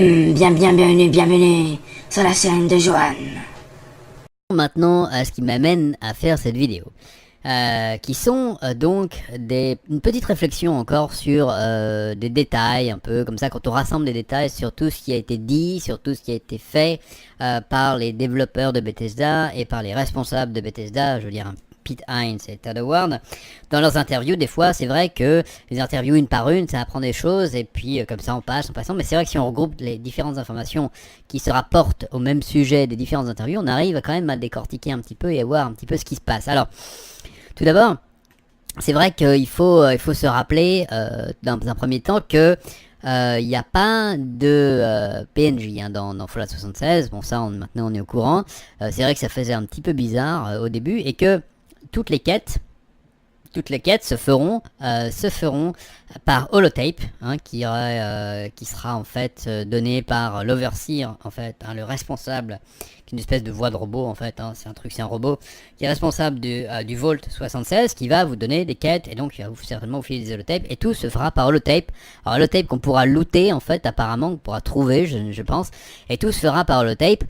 Bienvenue sur la chaîne de Johan. Maintenant à ce qui m'amène à faire cette vidéo, qui sont donc une petite réflexion encore sur des détails, un peu comme ça, quand on rassemble des détails sur tout ce qui a été dit, sur tout ce qui a été fait par les développeurs de Bethesda et par les responsables de Bethesda, je veux dire Pete Hines et Todd Howard. Dans leurs interviews, des fois, c'est vrai que les interviews une par une, ça apprend des choses, et puis comme ça on passe en passant, mais c'est vrai que si on regroupe les différentes informations qui se rapportent au même sujet des différentes interviews, on arrive quand même à décortiquer un petit peu et à voir un petit peu ce qui se passe. Alors, tout d'abord, c'est vrai qu'il faut se rappeler, dans un premier temps, que il n'y a pas de PNJ dans Fallout 76. Bon, ça, maintenant on est au courant. C'est vrai que ça faisait un petit peu bizarre au début, et que toutes les quêtes se feront par holotape, qui sera en fait donné par l'Overseer, en fait, le responsable, qui est une espèce de voix de robot, en fait, c'est un robot qui est responsable du Vault 76, qui va vous donner des quêtes, et donc il va certainement vous filer des holotapes, et tout se fera par holotape. Alors holotape qu'on pourra looter, en fait, apparemment, qu'on pourra trouver, je pense, et tout se fera par holotape.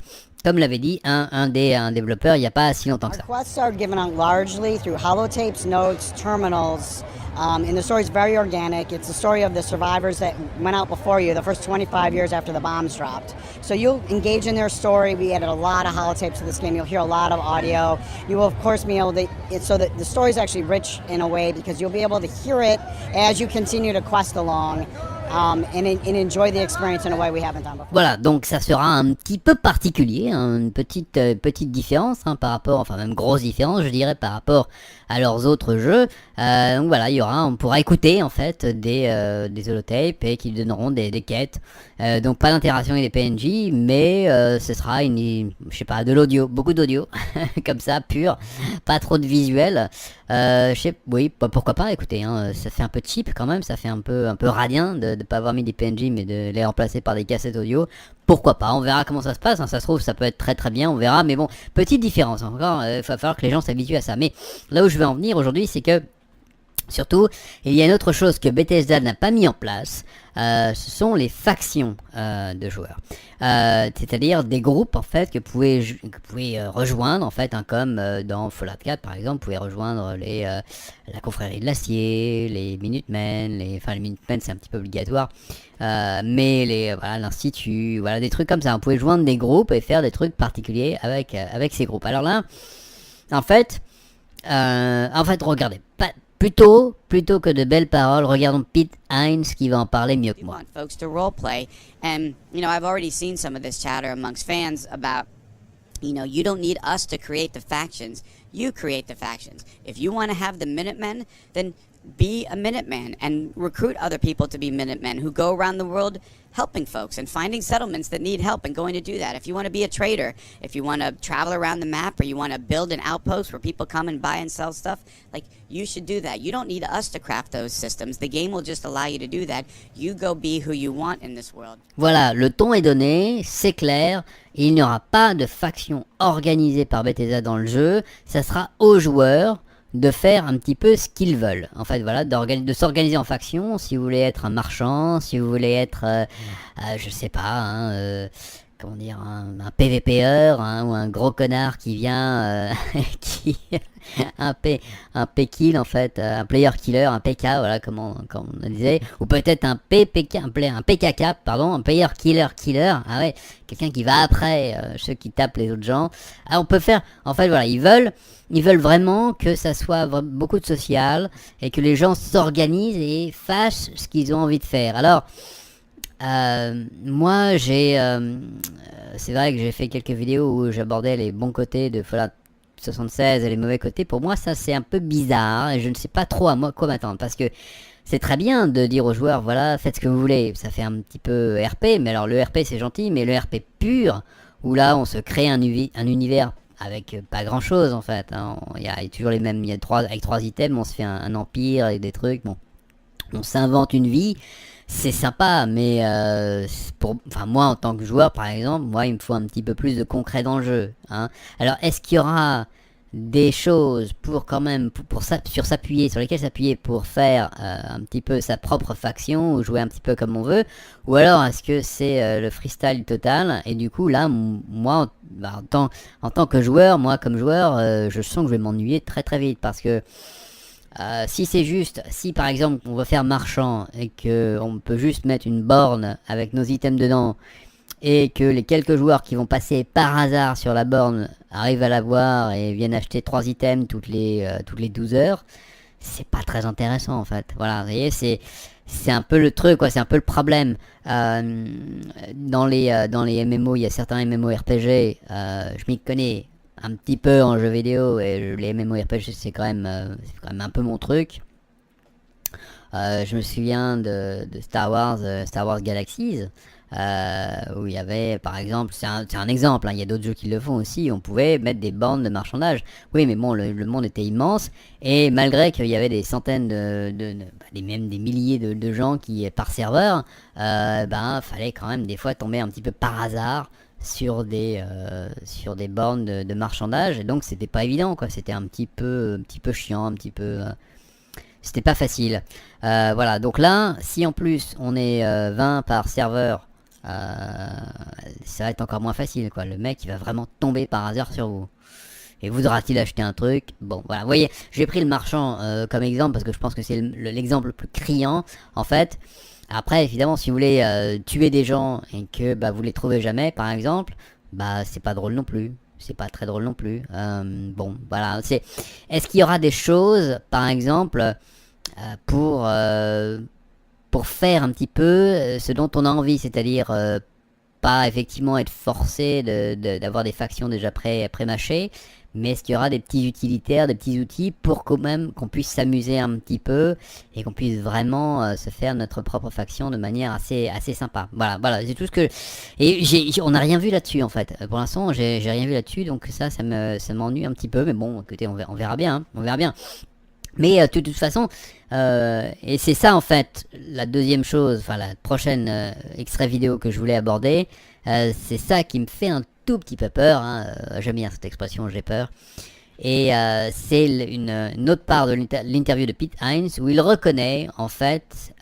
Comme l'avait dit un développeur il n'y a pas si longtemps que ça. Our quests are given out largely through holotapes, notes, terminals, and the story is very organic. It's the story of the survivors that went out before you, the first 25 years after the bombs dropped. So you'll engage in their story. We added a lot of holotapes to this game. You'll hear a lot of audio. You will, of course, be able to, so that the story is actually rich in a way because you'll be able to hear it as you continue to quest along. And enjoy the experience in a way we haven't done before. Voilà, donc ça sera un petit peu particulier, une petite différence par rapport, enfin même grosse différence, je dirais, par rapport à leurs autres jeux. Donc voilà, on pourra écouter en fait des holotapes et qui donneront des quêtes. Donc pas d'interaction avec des PNJ, mais ce sera de l'audio, beaucoup d'audio, comme ça, pur, pas trop de visuel. Oui, pourquoi pas, écoutez, ça fait un peu cheap quand même, ça fait un peu radien de pas avoir mis des PNJ mais de les remplacer par des cassettes audio. Pourquoi pas, on verra comment ça se passe, ça se trouve ça peut être très très bien, on verra, mais bon, petite différence encore, il va falloir que les gens s'habituent à ça. Mais là où je veux en venir aujourd'hui, c'est que surtout, il y a une autre chose que Bethesda n'a pas mis en place, ce sont les factions de joueurs. C'est-à-dire des groupes en fait que vous pouvez rejoindre en fait, comme dans Fallout 4 par exemple, vous pouvez rejoindre la confrérie de l'acier, les Minutemen, les Minutemen c'est un petit peu obligatoire, mais l'Institut, voilà, des trucs comme ça. Vous pouvez joindre des groupes et faire des trucs particuliers avec ces groupes. Alors là, en fait, regardez, plutôt que de belles paroles, regardons Pete Hines qui va en parler mieux que moi. Want folks to role play, and I've already seen some of this chatter amongst fans about, you don't need us to create the factions. You create the factions. If you want to have the Minutemen, then be a Minuteman and recruit other people to be Minutemen who go around the world helping folks and finding settlements that need help and going to do that. If you want to be a trader, if you want to travel around the map, or you want to build an outpost where people come and buy and sell stuff, you should do that. You don't need us to craft those systems. The game will just allow you to do that. You go be who you want in this world. Voilà, le ton est donné, c'est clair. Il n'y aura pas de faction organisée par Bethesda dans le jeu. Ça sera aux joueurs de faire un petit peu ce qu'ils veulent. En fait, voilà, de s'organiser en faction. Si vous voulez être un marchand, si vous voulez être, je sais pas, comment dire, un PVPeur, ou un gros connard qui vient, un P-kill en fait, un player killer, un PK, voilà, comme on disait, ou peut-être un PPK, un PKK, pardon, un player killer, ah ouais, quelqu'un qui va après ceux qui tapent les autres gens. Ah, on peut faire, en fait, voilà, ils veulent vraiment que ça soit beaucoup de social et que les gens s'organisent et fassent ce qu'ils ont envie de faire. Alors, moi, c'est vrai que j'ai fait quelques vidéos où j'abordais les bons côtés de Fallout 76 et les mauvais côtés. Pour moi, ça c'est un peu bizarre et je ne sais pas trop à quoi m'attendre, parce que c'est très bien de dire aux joueurs, voilà, faites ce que vous voulez. Ça fait un petit peu RP, mais alors le RP c'est gentil, mais le RP pur, où là on se crée un univers avec pas grand chose en fait. Il y a toujours les mêmes, avec 3 items, on se fait un empire et des trucs, bon, on s'invente une vie. C'est sympa, mais moi en tant que joueur par exemple, il me faut un petit peu plus de concret dans le jeu. Alors est-ce qu'il y aura des choses pour quand même sur lesquelles s'appuyer pour faire un petit peu sa propre faction ou jouer un petit peu comme on veut, ou alors est-ce que c'est le freestyle total et du coup là moi en tant que joueur, moi comme joueur, je sens que je vais m'ennuyer très très vite parce que si par exemple on veut faire marchand et que on peut juste mettre une borne avec nos items dedans et que les quelques joueurs qui vont passer par hasard sur la borne arrivent à la voir et viennent acheter 3 items toutes les 12 heures, c'est pas très intéressant en fait. Voilà, vous voyez, c'est un peu le truc, quoi, c'est un peu le problème. Dans les MMO, il y a certains MMORPG, je m'y connais un petit peu en jeux vidéo et les MMORPG c'est quand même un peu mon truc. Je me souviens de Star Wars Galaxies. Où il y avait par exemple, c'est un exemple, hein, il y a d'autres jeux qui le font aussi, on pouvait mettre des bornes de marchandage. Oui mais bon, le monde était immense et malgré qu'il y avait des centaines même des milliers de gens qui par serveur, fallait quand même des fois tomber un petit peu par hasard sur des bornes de marchandage et donc c'était pas évident quoi, c'était un petit peu chiant, un petit peu c'était pas facile. Voilà, donc là si en plus on est 20 par serveur, ça va être encore moins facile quoi, le mec il va vraiment tomber par hasard sur vous. Et voudra-t-il acheter un truc? Bon voilà, vous voyez, j'ai pris le marchand comme exemple parce que je pense que c'est l'exemple le plus criant en fait. Après évidemment si vous voulez tuer des gens et que vous les trouvez jamais par exemple, c'est pas drôle non plus. C'est pas très drôle non plus. Bon voilà, est-ce qu'il y aura des choses par exemple pour faire un petit peu ce dont on a envie, c'est-à-dire pas effectivement être forcé d'avoir des factions déjà pré-mâchées, mais est-ce qu'il y aura des petits utilitaires, des petits outils pour quand même qu'on puisse s'amuser un petit peu et qu'on puisse vraiment se faire notre propre faction de manière assez sympa. Voilà, c'est tout ce que... Et on n'a rien vu là-dessus en fait. Pour l'instant, j'ai rien vu là-dessus, donc ça m'ennuie un petit peu, mais bon, écoutez, on verra bien, hein, on verra bien. Mais de toute façon, et c'est ça en fait, la deuxième chose, enfin la prochaine extrait vidéo que je voulais aborder, c'est ça qui me fait un tout petit peu peur, hein, j'aime bien cette expression, j'ai peur, et c'est une autre part de l'interview de Pete Hines où il reconnaît en fait,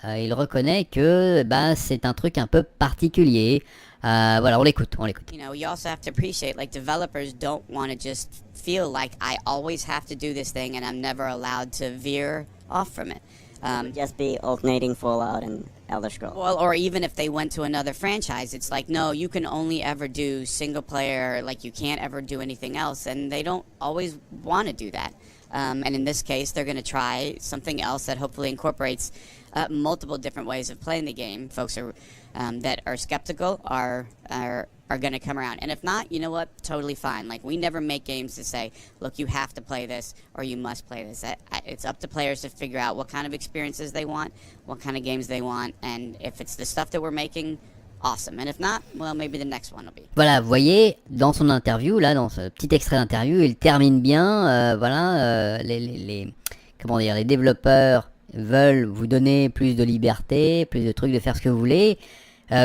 que c'est un truc un peu particulier. Voilà, on l'écoute. You know, you also have to appreciate, like, developers don't want to just feel like I always have to do this thing and I'm never allowed to veer off from it. Just be alternating Fallout and Elder Scrolls. Well, or even if they went to another franchise, it's like, no, you can only ever do single player, like you can't ever do anything else, and they don't always want to do that. And in this case, they're going to try something else that hopefully incorporates multiple different ways of playing the game. Folks that are skeptical are going to come around. And if not, you know what? Totally fine. Like, we never make games to say, look, you have to play this or you must play this. It's up to players to figure out what kind of experiences they want, what kind of games they want, and if it's the stuff that we're making, awesome. And if not, well, maybe the next one will be. Voilà, vous voyez, dans son interview, là, dans ce petit extrait d'interview, il termine bien, les développeurs veulent vous donner plus de liberté, plus de trucs, de faire ce que vous voulez,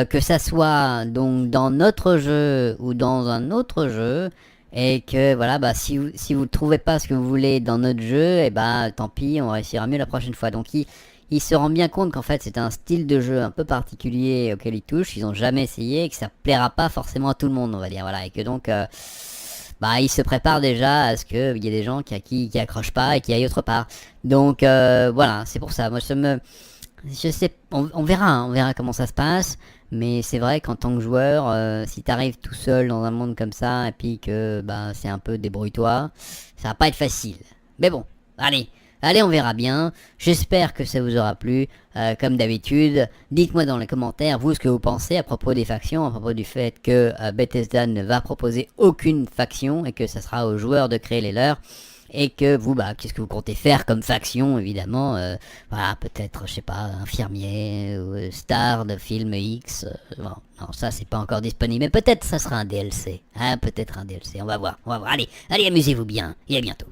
que ça soit donc dans notre jeu ou dans un autre jeu, et que voilà, si vous ne trouvez pas ce que vous voulez dans notre jeu, et tant pis, on réussira mieux la prochaine fois. Donc il se rend bien compte qu'en fait c'est un style de jeu un peu particulier auquel ils touchent, ils n'ont jamais essayé, et que ça plaira pas forcément à tout le monde, on va dire, voilà, et que donc il se prépare déjà à ce qu'il y ait des gens qui accrochent pas et qui aillent autre part. Donc voilà, c'est pour ça. Moi je sais, on verra comment ça se passe, mais c'est vrai qu'en tant que joueur, si t'arrives tout seul dans un monde comme ça et puis que c'est un peu débrouille-toi, ça va pas être facile. Mais bon, allez, on verra bien. J'espère que ça vous aura plu. Comme d'habitude, dites-moi dans les commentaires, vous, ce que vous pensez à propos des factions, à propos du fait que Bethesda ne va proposer aucune faction et que ça sera aux joueurs de créer les leurs. Et que vous, qu'est-ce que vous comptez faire comme faction, évidemment. Voilà, peut-être, je sais pas, infirmier, ou star de film X. Bon, non, ça, c'est pas encore disponible. Mais peut-être ça sera un DLC. Hein, peut-être un DLC. On va voir. Allez, amusez-vous bien. Et à bientôt.